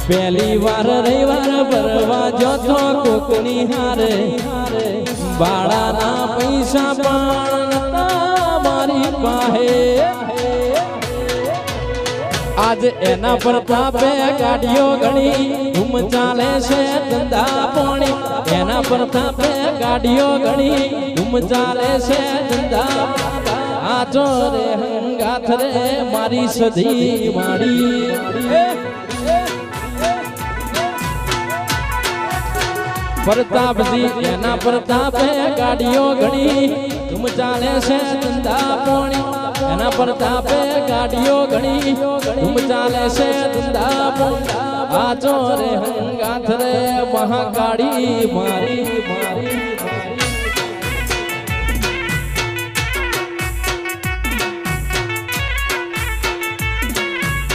પહેલી વાર રવિવાર ભરવા જતો કોકની હારે બાળાના પૈસા પણ નતા મારી પાસે આજ એના પ્રતાપે ગાડીઓ ઘણી ધૂમ ચાલે છે ધંધા પોણી એના પ્રતાપે ગાડીઓ ઘણી ધૂમ ચાલે છે ધંધા આજો રે હંગાથ રે મારી સધી માડી પ્રતાપજી એના પ્રતાપે ગાડીઓ ઘણી ધૂમ ચાલે છે ધંધા પોણી એના પ્રતાપે ગાડીઓ ઘણી ધૂમ ચાલે છે ધંધા પોણી આજો રે હંગાથ રે મહાકાળી મારી મારી